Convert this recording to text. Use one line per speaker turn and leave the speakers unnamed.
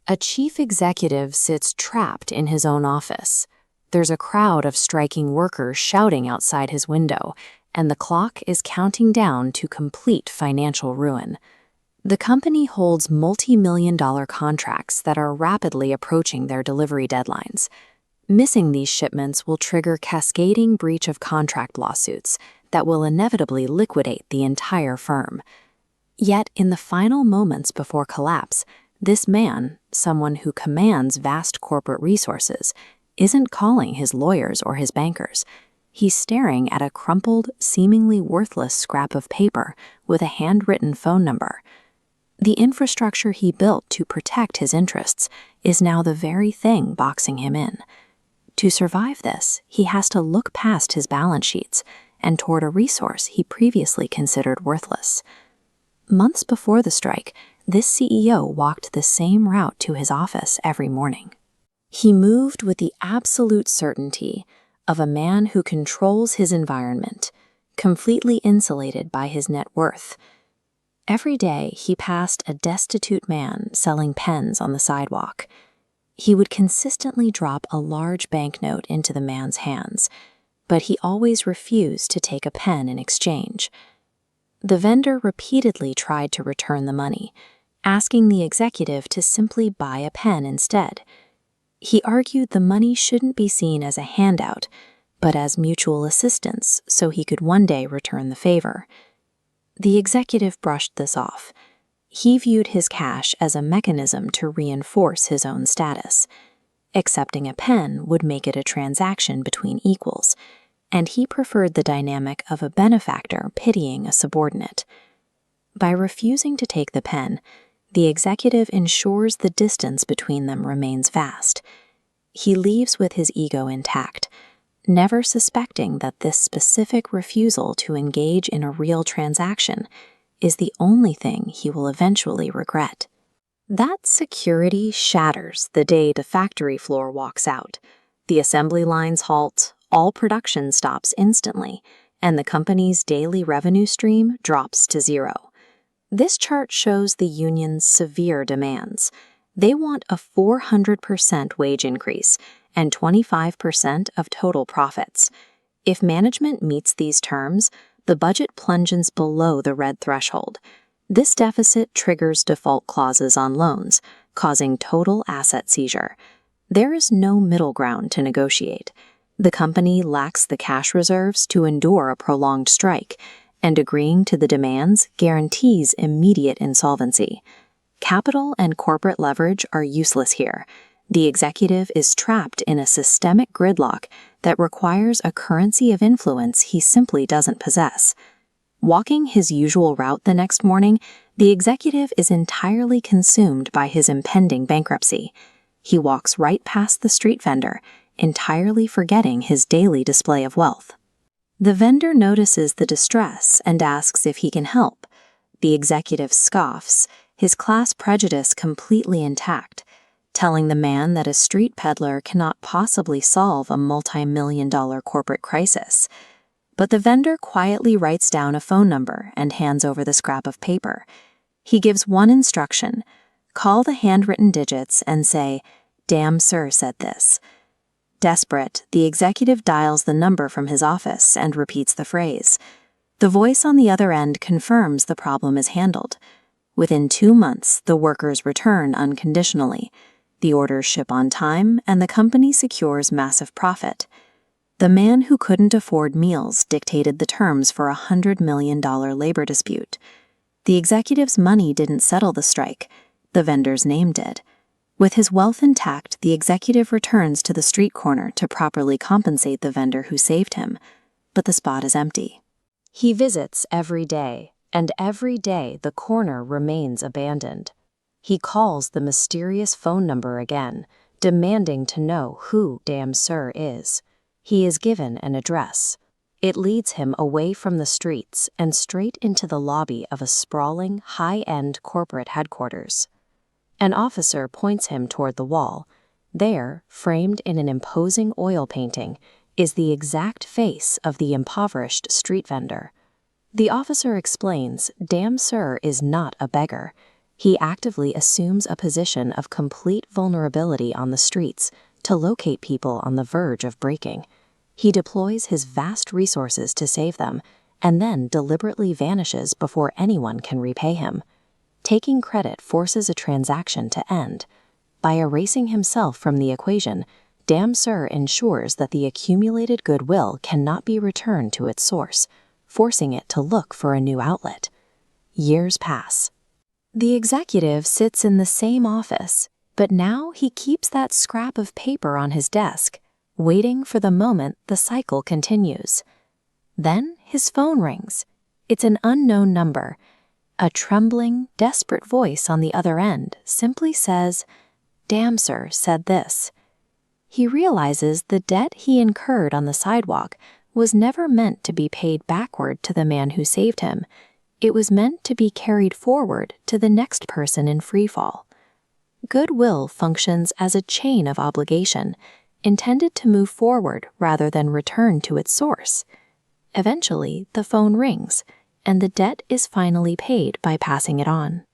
A chief executive sits trapped in his own office. There's a crowd of striking workers shouting outside his window, and the clock is counting down to complete financial ruin. The company holds multi-million-dollar contracts that are rapidly approaching their delivery deadlines. Missing these shipments will trigger cascading breach of contract lawsuits that will inevitably liquidate the entire firm. Yet, in the final moments before collapse, this man, someone who commands vast corporate resources, isn't calling his lawyers or his bankers. He's staring at a crumpled, seemingly worthless scrap of paper with a handwritten phone number. The infrastructure he built to protect his interests is now the very thing boxing him in. To survive this, he has to look past his balance sheets and toward a resource he previously considered worthless. Months before the strike, this CEO walked the same route to his office every morning. He moved with the absolute certainty of a man who controls his environment, completely insulated by his net worth. Every day, he passed a destitute man selling pens on the sidewalk. He would consistently drop a large banknote into the man's hands, but he always refused to take a pen in exchange. The vendor repeatedly tried to return the money, asking the executive to simply buy a pen instead. He argued the money shouldn't be seen as a handout, but as mutual assistance so he could one day return the favor. The executive brushed this off. He viewed his cash as a mechanism to reinforce his own status. Accepting a pen would make it a transaction between equals, and he preferred the dynamic of a benefactor pitying a subordinate. By refusing to take the pen, the executive ensures the distance between them remains vast. He leaves with his ego intact, never suspecting that this specific refusal to engage in a real transaction is the only thing he will eventually regret. That security shatters the day the factory floor walks out. The assembly lines halt, all production stops instantly, and the company's daily revenue stream drops to zero. This chart shows the union's severe demands. They want a 400% wage increase and 25% of total profits. If management meets these terms, the budget plunges below the red threshold. This deficit triggers default clauses on loans, causing total asset seizure. There is no middle ground to negotiate. The company lacks the cash reserves to endure a prolonged strike, and agreeing to the demands guarantees immediate insolvency. Capital and corporate leverage are useless here. The executive is trapped in a systemic gridlock that requires a currency of influence he simply doesn't possess. Walking his usual route the next morning, the executive is entirely consumed by his impending bankruptcy. He walks right past the street vendor, entirely forgetting his daily display of wealth. The vendor notices the distress and asks if he can help. The executive scoffs, his class prejudice completely intact, telling the man that a street peddler cannot possibly solve a multi-million-dollar corporate crisis. But the vendor quietly writes down a phone number and hands over the scrap of paper. He gives one instruction: call the handwritten digits and say, "Damn sir said this." Desperate, the executive dials the number from his office and repeats the phrase. The voice on the other end confirms the problem is handled. Within 2 months, the workers return unconditionally. The orders ship on time, and the company secures massive profit. The man who couldn't afford meals dictated the terms for a $100 million labor dispute. The executive's money didn't settle the strike. The vendor's name did. With his wealth intact, the executive returns to the street corner to properly compensate the vendor who saved him, but the spot is empty. He visits every day, and every day the corner remains abandoned. He calls the mysterious phone number again, demanding to know who Damn Sir is. He is given an address. It leads him away from the streets and straight into the lobby of a sprawling, high-end corporate headquarters. An officer points him toward the wall. There, framed in an imposing oil painting, is the exact face of the impoverished street vendor. The officer explains Damn Sir is not a beggar. He actively assumes a position of complete vulnerability on the streets to locate people on the verge of breaking. He deploys his vast resources to save them, and then deliberately vanishes before anyone can repay him. Taking credit forces a transaction to end. By erasing himself from the equation, Damn Sir ensures that the accumulated goodwill cannot be returned to its source, forcing it to look for a new outlet. Years pass. The executive sits in the same office, but now he keeps that scrap of paper on his desk, waiting for the moment the cycle continues. Then his phone rings. It's an unknown number. A trembling, desperate voice on the other end simply says, "Damn Sir said this." He realizes the debt he incurred on the sidewalk was never meant to be paid backward to the man who saved him. It was meant to be carried forward to the next person in freefall. Goodwill functions as a chain of obligation, intended to move forward rather than return to its source. Eventually, the phone rings, and the debt is finally paid by passing it on.